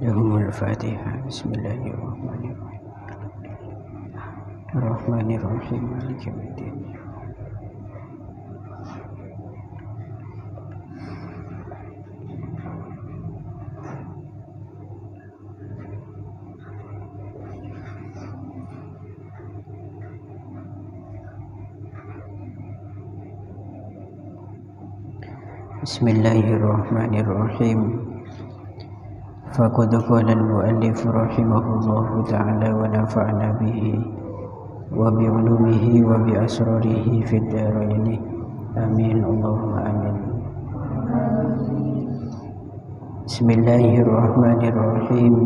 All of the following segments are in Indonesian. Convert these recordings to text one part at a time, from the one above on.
Lahumul Fatihah. Bismillahirrahmanirrahim. Ar-Rahmanirrahim. Maliki yaumiddin. Bismillahirrahmanirrahim. Faqad qala al-mu'allif rahimahullahu ta'ala wa nafa'na bihi wa bi 'ulumihi wa bi asrarihi fid dharain. Amin. Allahumma amin. Bismillahirrahmanirrahim.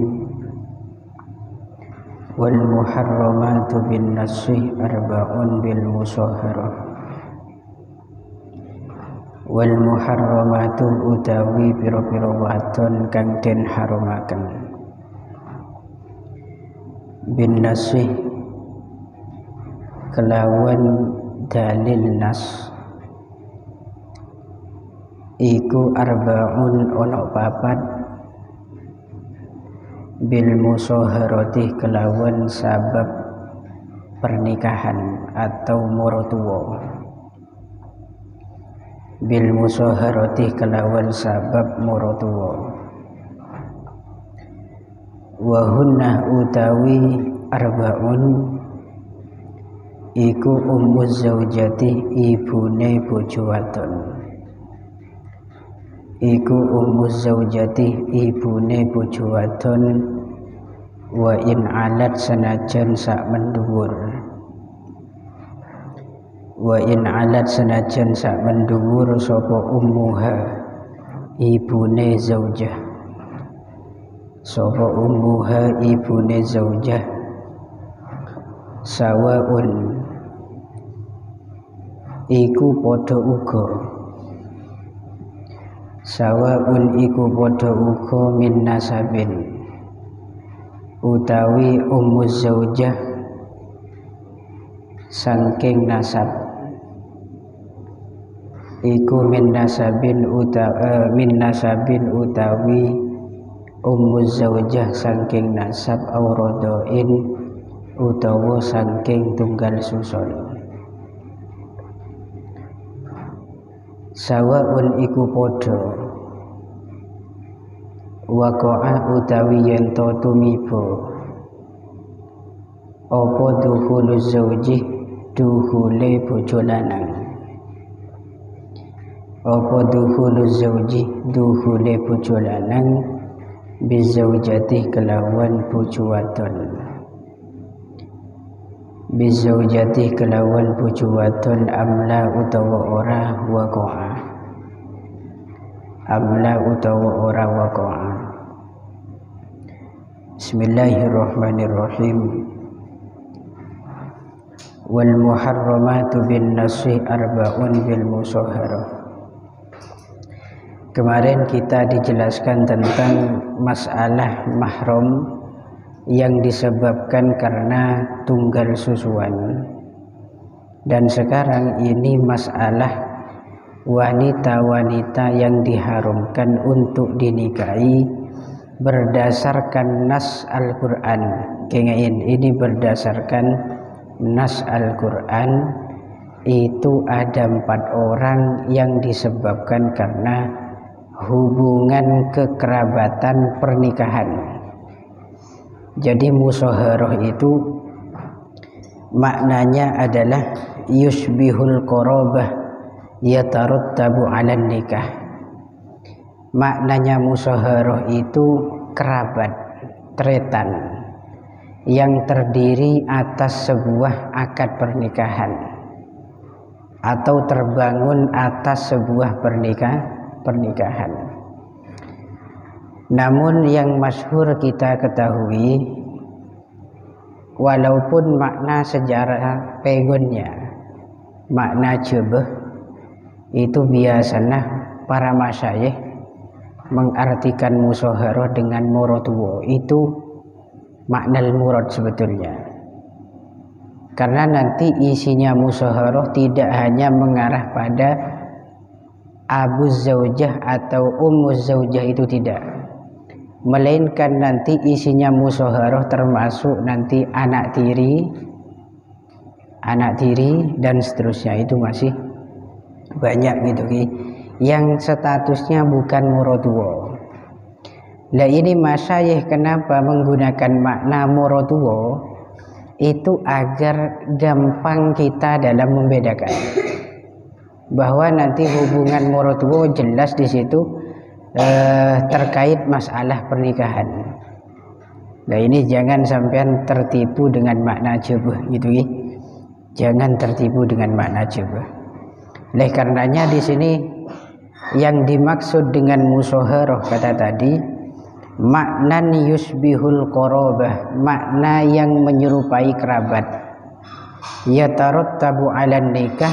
Wal muharramatu bin nasih arba'un bil musahharah. Wal muharramatu utawi pira-pira wadon kang den harumaken bin nasih kelawan dalil nas iku arba'un ono papat bil musahharati kelawan sabab pernikahan atau muratuwa bil musahharati kelawan sabab muratuwa wa hunna utawi arba'un iku ummuz zaujati ibune bojo wadon iku ummuz zaujati ibune bojo wadon wa in alat sanajan sak mendhuwur wa in alat senajan sak mendhuwur sapa ummuha ibune zaujah sapa ummuha ibune zaujah sawaun iku padha uga sawaun iku padha uga min nasabin utawi ummuz zaujah saking nasab iku min nasabin utawi ummuz zaujah saking nasab auradoin utawa saking tunggal susun sawaun iku padha waqa'a utawi yen to tumiba apa dukhuluz zauji dukhule bojo lanang apa dukhuluz zauji dukhule bojo lanang bizaujati kelawan bojo wadon bizaujati kelawan bojo wadon amla utawa ora waqa'a amla utawa ora waqa'a. Bismillahirrahmanirrahim. Wal muharramatu bin nasih arba'un bil musahharah. Kemarin kita dijelaskan tentang masalah mahram yang disebabkan karena tunggal susuan, dan sekarang ini masalah wanita-wanita yang diharumkan untuk dinikahi berdasarkan nas Al-Quran. Kengain ini berdasarkan nas Al-Quran. Itu ada 4 orang yang disebabkan karena hubungan kekerabatan pernikahan. Jadi musahharah itu maknanya adalah yusbihul qarabah yatarattabu 'alan nikah. Maknanya musahharah itu kerabat, tretan yang terdiri atas sebuah akad pernikahan atau terbangun atas sebuah pernikahan. Namun yang masyhur kita ketahui, walaupun makna sejarah pegonnya, makna jebeh itu biasanya para masyayikh mengartikan musahharah dengan muratuwa. Itu makna murad sebetulnya. Karena nanti isinya musyawarah tidak hanya mengarah pada abu zaujah atau ummu zaujah, itu tidak. melainkan nanti isinya musyawarah, termasuk nanti anak tiri dan seterusnya. Itu masih banyak gitu yang statusnya bukan morotuwo. Lah ini masyayikh kenapa menggunakan makna morotuwo itu agar gampang kita dalam membedakan bahwa nanti hubungan morotuwo jelas di situ terkait masalah pernikahan. Nah ini jangan sampean tertipu dengan makna jubah gitu ya. Jangan tertipu dengan makna jubah. Oleh karenanya di sini yang dimaksud dengan musyawarah kata tadi maknan yusbihul qarabah, makna yang menyerupai kerabat. Yatarattabu 'alan nikah,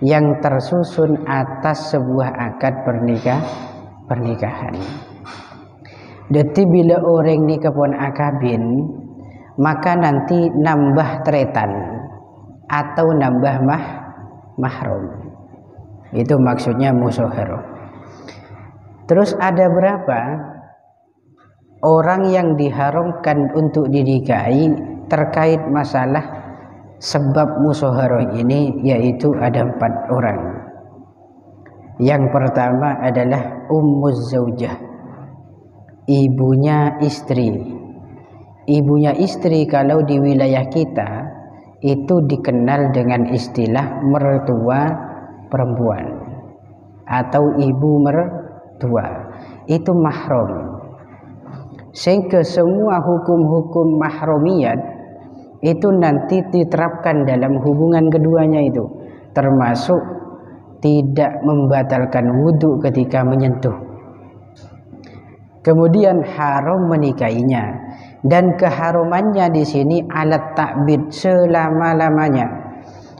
yang tersusun atas sebuah akad pernikahan. Jadi bila orang ni kepon akabin, maka nanti nambah tretan atau nambah mahrum. Itu maksudnya musyawarah. Terus ada berapa orang yang diharamkan untuk dinikahi terkait masalah sebab musyawarah ini, yaitu ada 4 orang. Yang pertama adalah ummuz zaujah, ibunya istri. Ibunya istri kalau di wilayah kita itu dikenal dengan istilah mertua perempuan atau ibu mertua. Itu mahram. Sehingga semua hukum-hukum mahrumiyat itu nanti diterapkan dalam hubungan keduanya itu, termasuk tidak membatalkan wudhu ketika menyentuh. Kemudian haram menikahinya, dan keharumannya di sini alat takbid selama-lamanya.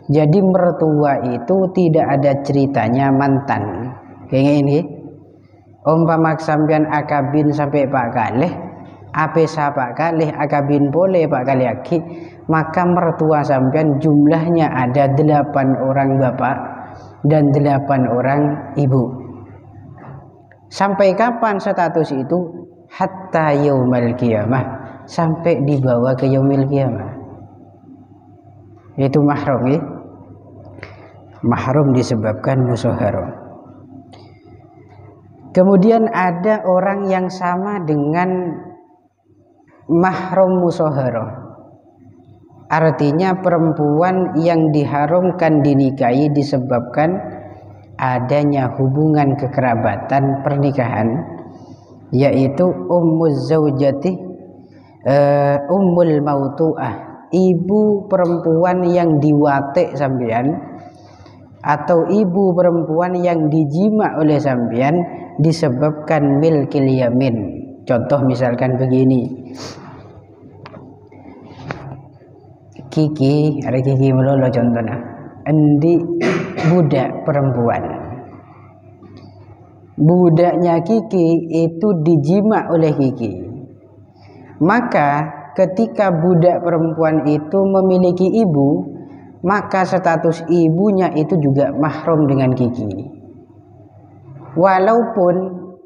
Jadi mertua itu tidak ada ceritanya mantan. Kayak ini, umpama sampean akabin sampai Pak Kalih, apa Pak Kalih akabin boleh Pak Kalih aki, maka mertua sampean jumlahnya ada 8 orang bapak dan 8 orang ibu. Sampai kapan status itu? Hatta yaumil qiyamah, sampai dibawa ke yaumil qiyamah. Itu mahram ya. Mahram disebabkan musyawarah. Kemudian ada orang yang sama dengan mahram musyawarah. Artinya perempuan yang diharamkan dinikahi disebabkan adanya hubungan kekerabatan pernikahan, yaitu ummuz zaujati, ummul mautu'ah, ibu perempuan yang diwatik sampean, atau ibu perempuan yang dijima oleh sampean disebabkan milkil yamin. Contoh misalkan begini, Kiki, ada Kiki melolo contohnya, endi budak perempuan, budaknya Kiki itu dijima oleh Kiki, maka ketika budak perempuan itu memiliki ibu, maka status ibunya itu juga mahram dengan Kiki, walaupun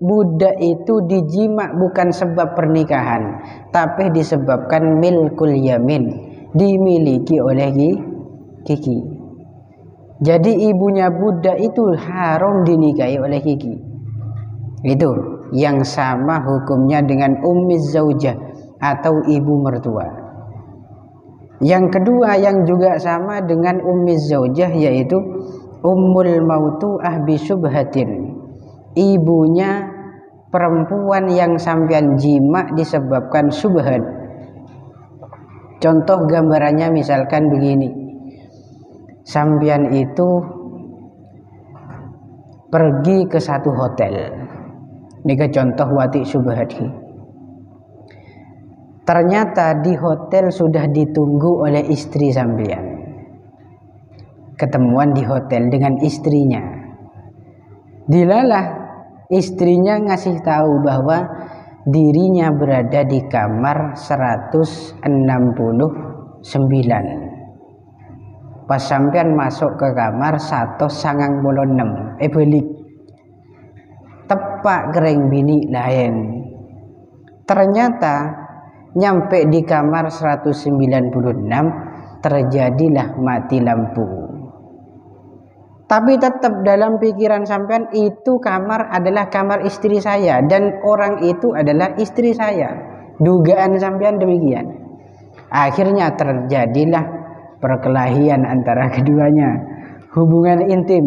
budak itu dijima bukan sebab pernikahan, tapi disebabkan milkul yamin, dimiliki oleh Kiki. Jadi ibunya budak itu haram dinikahi oleh Kiki. Itu yang sama hukumnya dengan ummiz zaujah atau ibu mertua. Yang kedua yang juga sama dengan ummiz zaujah yaitu ummul mautu'ah bisyubhatin, ibunya perempuan yang sampean jima disebabkan syubhat. Contoh gambarannya misalkan begini, sampean itu pergi ke satu hotel, ini contoh wati syubhati. Ternyata di hotel sudah ditunggu oleh istri sampean, ketemuan di hotel dengan istrinya. Dilalah istrinya ngasih tahu bahwa dirinya berada di kamar 169. Pas sampean masuk ke kamar 196, balik tepak gereng bini lain. Ternyata nyampe di kamar 196 terjadilah mati lampu. Tapi tetap dalam pikiran sampean itu kamar adalah kamar istri saya dan orang itu adalah istri saya. Dugaan sampean demikian. Akhirnya terjadilah perkelahian antara keduanya, hubungan intim.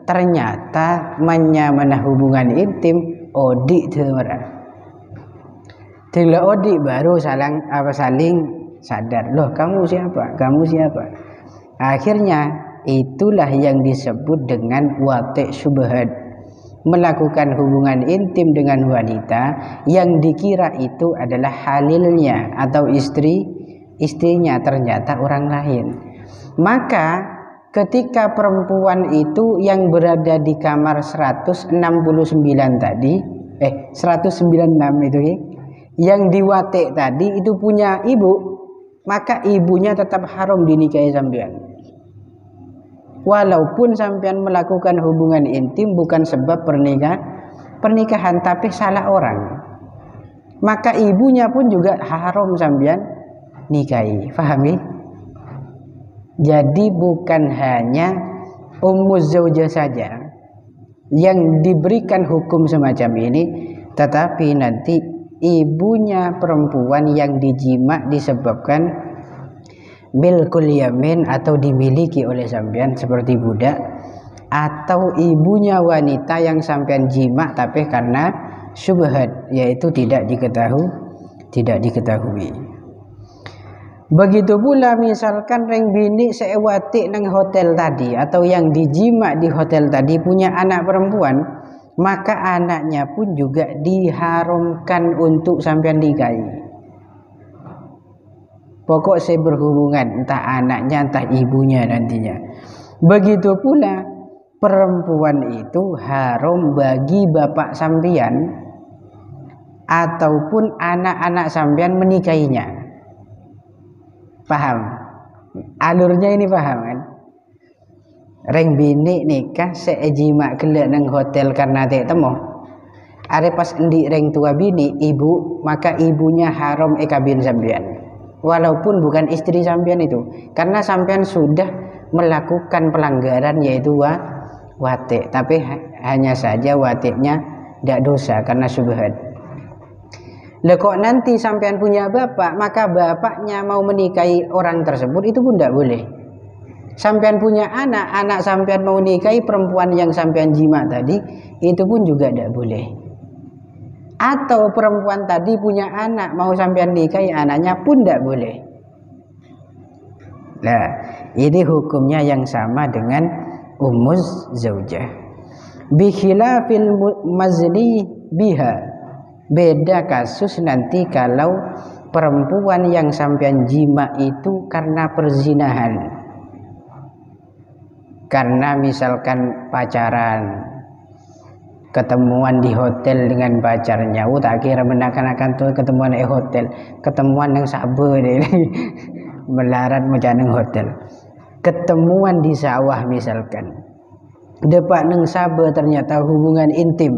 Ternyata mana hubungan intim odik temera. Bila odik baru saling sadar, loh kamu siapa? Kamu siapa? Akhirnya itulah yang disebut dengan wati' syubhat, melakukan hubungan intim dengan wanita yang dikira itu adalah halilnya atau istrinya, ternyata orang lain. Maka ketika perempuan itu yang berada di kamar 169 tadi 196 itu yang diwatik tadi itu punya ibu, maka ibunya tetap haram dinikahi sampean. Walaupun sampean melakukan hubungan intim bukan sebab pernikahan tapi salah orang, maka ibunya pun juga haram sampean nikahi. Fahami? Jadi bukan hanya ummuz zaujah saja yang diberikan hukum semacam ini, tetapi nanti ibunya perempuan yang dijima disebabkan milkul yamin atau dimiliki oleh sampean seperti budak, atau ibunya wanita yang sampean jima tapi karena syubhat, yaitu tidak diketahui. Begitu pula misalkan reng bini seewati nang hotel tadi atau yang dijima di hotel tadi punya anak perempuan, maka anaknya pun juga diharamkan untuk sampean nikahi. Pokok saya berhubungan entah anaknya entah ibunya nantinya. Begitu pula perempuan itu haram bagi bapak sampean ataupun anak-anak sampean menikahinya. Paham? Alurnya ini paham kan? Reng bini nikah seejima kelak nang hotel karena tak temu. Are pas endi reng tua bini ibu, maka ibunya haram ekabin sampean. Walaupun bukan istri sampean itu, karena sampean sudah melakukan pelanggaran yaitu wati', tapi hanya saja wati'nya tidak dosa karena syubhat. Kok nanti sampean punya bapak, maka bapaknya mau menikahi orang tersebut itu pun tidak boleh. Sampean punya anak sampean mau nikahi perempuan yang sampean jima tadi, itu pun juga tidak boleh. Atau perempuan tadi punya anak mau sampean nikahi anaknya pun tidak boleh. Nah, ini hukumnya yang sama dengan ummuz zaujah. Bi khilafil mazli biha. Beda kasus nanti kalau perempuan yang sampean jima itu karena perzinahan. Karena misalkan pacaran, ketemuan di hotel dengan pacarnya, tak kira menakan-akan tuh ketemuan di hotel, ketemuan yang sabar deh, melarat menjaneng hotel, ketemuan di sawah misalkan, depan neng sabar ternyata hubungan intim,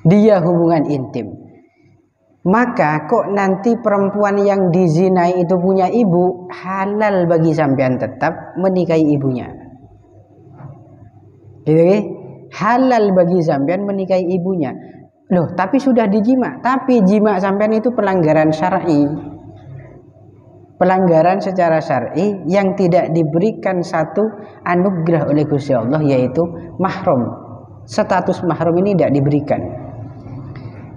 dia hubungan intim, maka kok nanti perempuan yang dizinai itu punya ibu, halal bagi sampean tetap menikahi ibunya, gitu. Halal bagi sampean menikahi ibunya. Loh, tapi sudah dijima. Tapi jima sampean itu pelanggaran syar'i. Pelanggaran secara syar'i yang tidak diberikan satu anugerah oleh Gusti Allah, yaitu mahram. Status mahram ini tidak diberikan.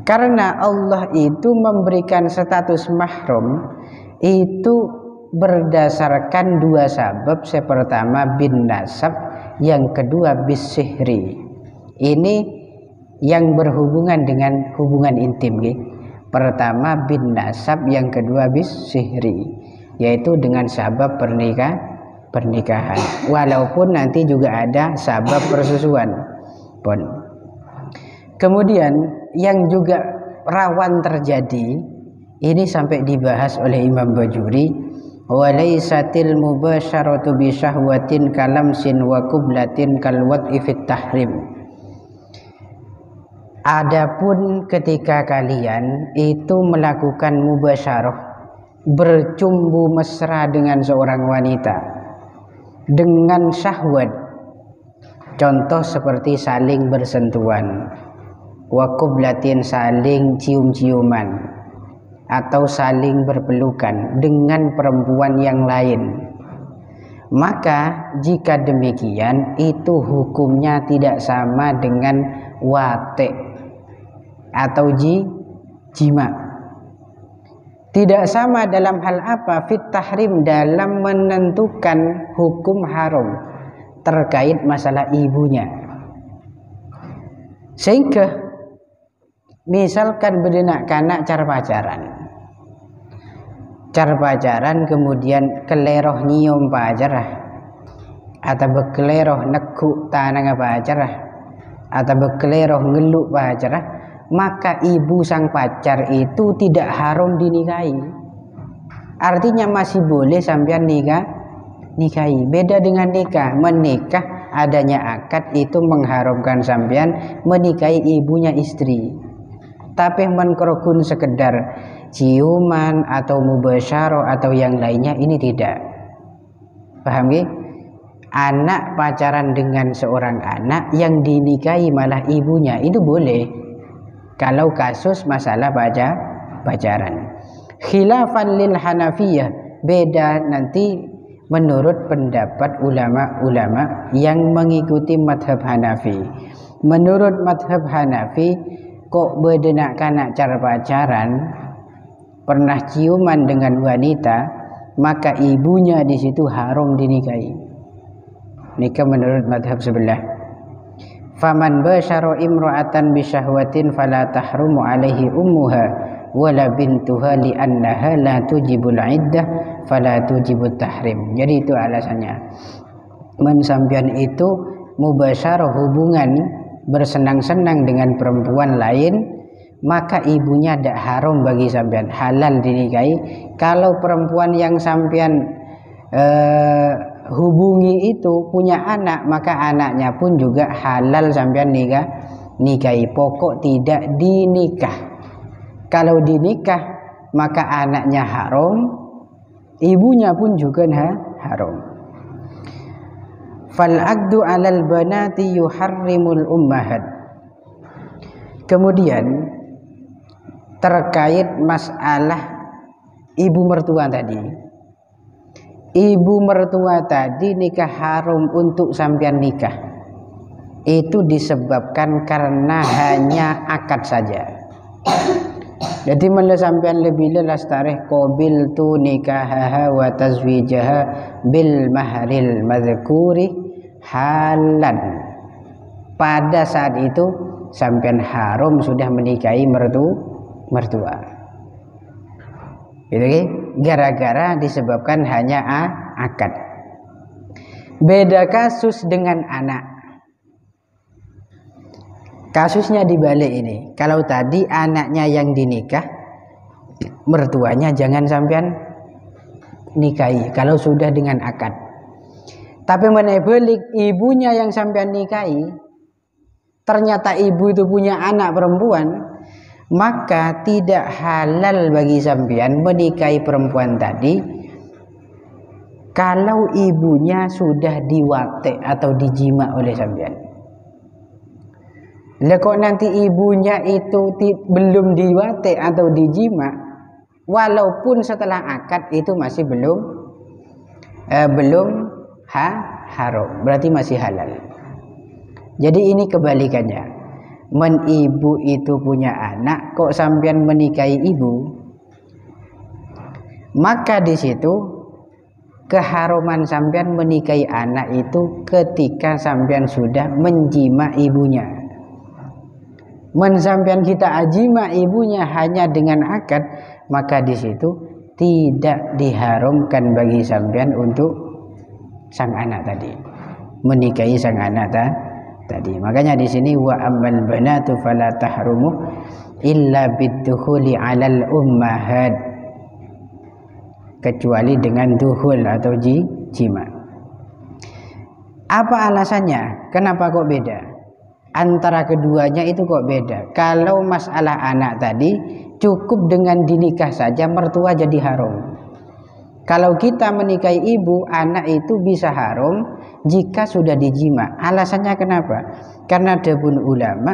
Karena Allah itu memberikan status mahram itu berdasarkan dua sebab. Yang pertama bin nasab, yang kedua bis sihri. Ini yang berhubungan dengan hubungan intim, gitu. Pertama bin nasab, yang kedua bis sihri, yaitu dengan sabab pernikahan. Walaupun nanti juga ada sabab persusuan pun. Kemudian yang juga rawan terjadi, ini sampai dibahas oleh Imam Bajuri, walaysatil mubasyaratu bi syahwatin kalamsin wa qublatin kal wad'i fit tahrim. Adapun ketika kalian itu melakukan mubasyarah, bercumbu mesra dengan seorang wanita dengan syahwat, contoh seperti saling bersentuhan, wa qublatin, saling cium-ciuman, atau saling berpelukan dengan perempuan yang lain, maka jika demikian itu hukumnya tidak sama dengan wate atau jima. Tidak sama dalam hal apa? Fit tahrim, dalam menentukan hukum haram terkait masalah ibunya. Sehingga misalkan bedenak kanak cara pacaran kemudian keleroh nyium pacarah, atau bekeleroh nekuk tanang pacarah, atau bekeleroh ngeluk pacarah, maka ibu sang pacar itu tidak haram dinikahi. Artinya masih boleh sampean nikahi. Beda dengan nikah. Menikah adanya akad itu mengharamkan sampean menikahi ibunya istri. Tapi menkrokun sekedar ciuman atau mubasyarah atau yang lainnya, ini tidak. Paham nggih? Anak pacaran dengan seorang anak yang dinikahi malah ibunya, itu boleh kalau kasus masalah pacaran. Khilafan lil Hanafiyah, beda nanti menurut pendapat ulama-ulama yang mengikuti madhab Hanafi. Menurut madhab Hanafi, kok bedenak kanak cara pacaran pernah ciuman dengan wanita, maka ibunya di situ haram dinikahi. Nikah menurut madhab sebelah. Faman basyara imra'atan bisyahwatin fala tahrumu alaihi ummuha wala bintuha li'annaha la tujibul iddah fala tujibut tahrim. Jadi itu alasannya. Mensampian itu mubasyarah, hubungan bersenang-senang dengan perempuan lain, maka ibunya tidak haram bagi sampean, halal dinikahi. Kalau perempuan yang sampean hubungi itu punya anak, maka anaknya pun juga halal sampean nikahi. Pokok tidak dinikah. Kalau dinikah maka anaknya haram, ibunya pun juga haram. Fal aqdu 'alal banati yuharrimul ummahat. Kemudian terkait masalah ibu mertua tadi. Ibu mertua tadi nikah haram untuk sampean nikah itu disebabkan karena hanya akad saja. Jadi mula sampean lebih lelas tarikh qabil tu nikahaha wa tazwijaha bil mahril madhkuri halan. Pada saat itu sampean haram sudah menikahi mertua. Gitu kan? Gara-gara disebabkan hanya akad. Beda kasus dengan anak. Kasusnya dibalik ini. Kalau tadi anaknya yang dinikah, mertuanya jangan sampean nikahi kalau sudah dengan akad. Tapi menebalik ibunya yang sampean nikahi, ternyata ibu itu punya anak perempuan, maka tidak halal bagi sampean menikahi perempuan tadi kalau ibunya sudah diwate atau dijima oleh sampean. Lah kok nanti ibunya itu belum diwate atau dijima, walaupun setelah akad itu masih belum haram, berarti masih halal. Jadi ini kebalikannya. Ibu itu punya anak, kok sampean menikahi ibu, maka di situ keharuman sampean menikahi anak itu ketika sampean sudah menjima ibunya. Sampean kita ajima ibunya hanya dengan akad, maka di situ tidak diharamkan bagi sampean untuk sang anak tadi menikahi sang anak tadi. Makanya di sini wa ammal banatu fala tahrumu illa bidukhuli 'alal ummahat, kecuali dengan duhul atau jima. Apa alasannya? Kenapa kok beda? antara keduanya itu kok beda. Kalau masalah anak tadi cukup dengan dinikah saja mertua jadi haram. Kalau kita menikahi ibu, anak itu bisa haram jika sudah dijima. Alasannya kenapa? Karena debun ulama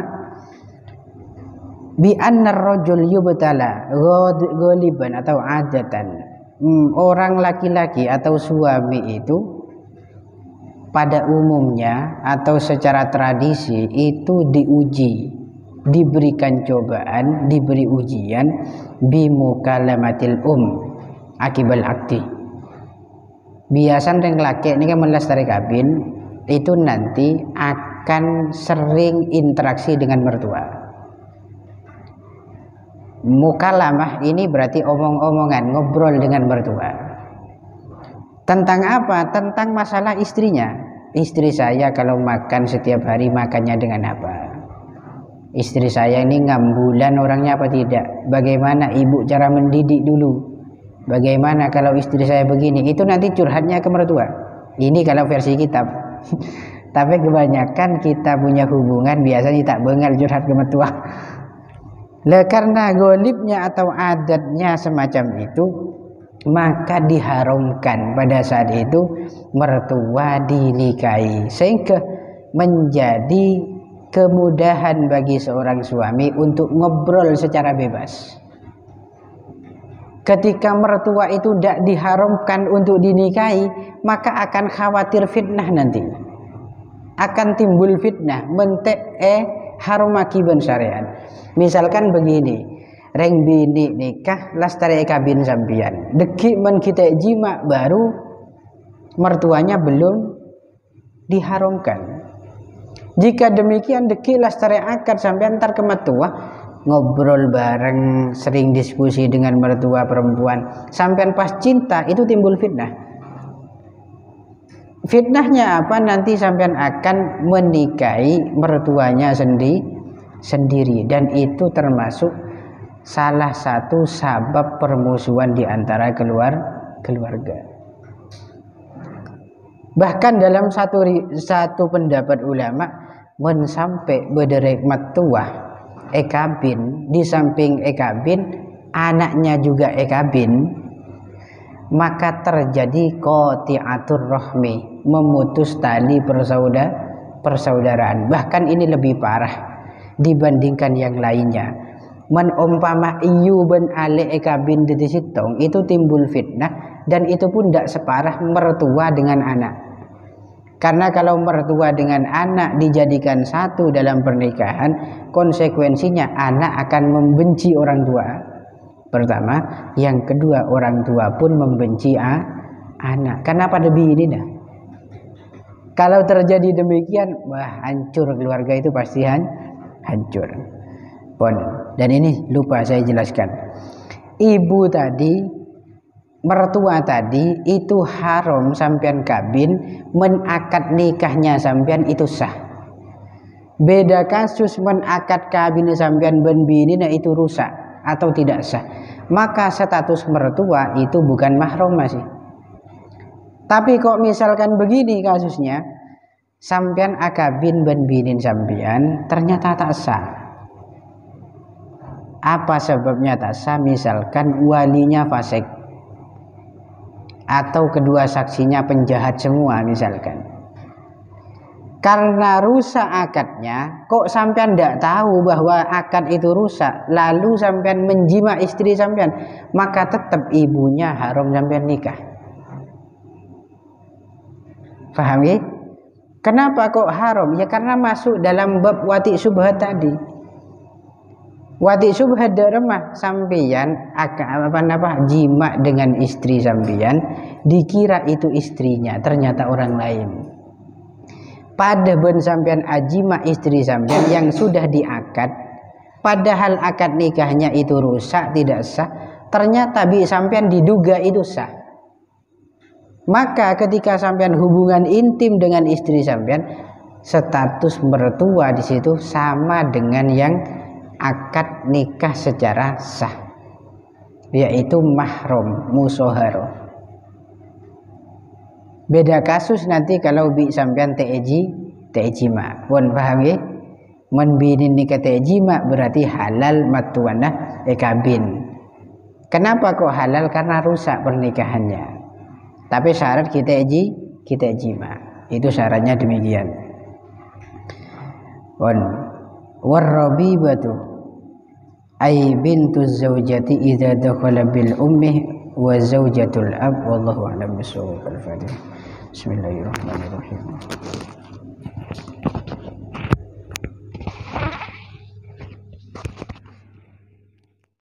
bi annar rajul yubtala ghaliban atau adatan. Orang laki-laki atau suami itu pada umumnya atau secara tradisi itu diuji, diberikan cobaan, diberi ujian bimukalamatil akibal akti. Biasan yang laki ini kan melestari kabin itu nanti akan sering interaksi dengan mertua. Mukalamah ini berarti omong-omongan, ngobrol dengan mertua. Tentang apa? Tentang masalah istrinya. Istri saya kalau makan setiap hari makannya dengan apa? Istri saya ini ngambulan orangnya apa tidak? Bagaimana ibu cara mendidik dulu? Bagaimana kalau istri saya begini? Itu nanti curhatnya ke mertua. Ini kalau versi kitab. Tapi kebanyakan kita punya hubungan biasanya tak bengal curhat ke mertua. Lah karena golibnya atau adatnya semacam itu, maka diharamkan pada saat itu mertua dinikahi, sehingga menjadi kemudahan bagi seorang suami untuk ngobrol secara bebas. Ketika mertua itu tidak diharamkan untuk dinikahi, maka akan khawatir fitnah nanti. Akan timbul fitnah, mentek haram akiban syariat. Misalkan begini, reng bini nikah lastari kabin sampian. Deki men kita jima baru mertuanya belum diharamkan. Jika demikian deki lastari akad sampean antar ke mertua, ngobrol bareng, sering diskusi dengan mertua perempuan, sampean pas cinta itu timbul fitnah. Fitnahnya apa? Nanti sampean akan menikahi mertuanya sendiri, dan itu termasuk salah satu sabab permusuhan di antara keluarga. Bahkan dalam satu pendapat ulama, men sampai bederek matuah ekabin, di samping ekabin anaknya juga ekabin, maka terjadi qati'atur rahmi, memutus tali persaudaraan. Bahkan ini lebih parah dibandingkan yang lainnya. Man umpama iyu ben ale ekabin di sitong itu timbul fitnah, dan itu pun tidak separah mertua dengan anak. Karena kalau mertua dengan anak dijadikan satu dalam pernikahan, konsekuensinya anak akan membenci orang tua pertama, yang kedua orang tua pun membenci anak. Kenapa lebih ini dah? Kalau terjadi demikian, wah hancur keluarga itu, pasti hancur. Dan ini lupa saya jelaskan. Ibu tadi, mertua tadi itu haram sampean kabin, menakad nikahnya sampean itu sah. Beda kasus menakad kabin sampean ben bini, nah itu rusak atau tidak sah. Maka status mertua itu bukan mahram masih. Tapi kok misalkan begini kasusnya, sampean akabin ben binin sampean ternyata tak sah. Apa sebabnya tak sah? Misalkan walinya fasik atau kedua saksinya penjahat semua misalkan. Karena rusak akadnya, kok sampean tidak tahu bahwa akad itu rusak, lalu sampean menjima istri sampean, maka tetap ibunya haram sampean nikah. Paham ya? Kenapa kok haram? Ya karena masuk dalam bab wati subhat tadi. Wati subhat remah sampean jima dengan istri sampean, dikira itu istrinya, ternyata orang lain. Pada ben sampean ajima istri sampean yang sudah diakad, padahal akad nikahnya itu rusak, tidak sah, ternyata bi sampean diduga itu sah. Maka ketika sampean hubungan intim dengan istri sampean, status mertua di situ sama dengan yang akad nikah secara sah, yaitu mahram musoharo. Beda kasus nanti kalau bi sampean te'ejima. Pun paham ya? menbinin nikah jima berarti halal matuana kabin. Kenapa kok halal? Karena rusak pernikahannya. Tapi syarat kita jima. Itu syaratnya demikian. Warrabibatu ay bintu zaujati idza dakhala bil ummi wa zaujatul ab wallahu a'lam bishawab. Al-Fatihah. Bismillahirrahmanirrahim.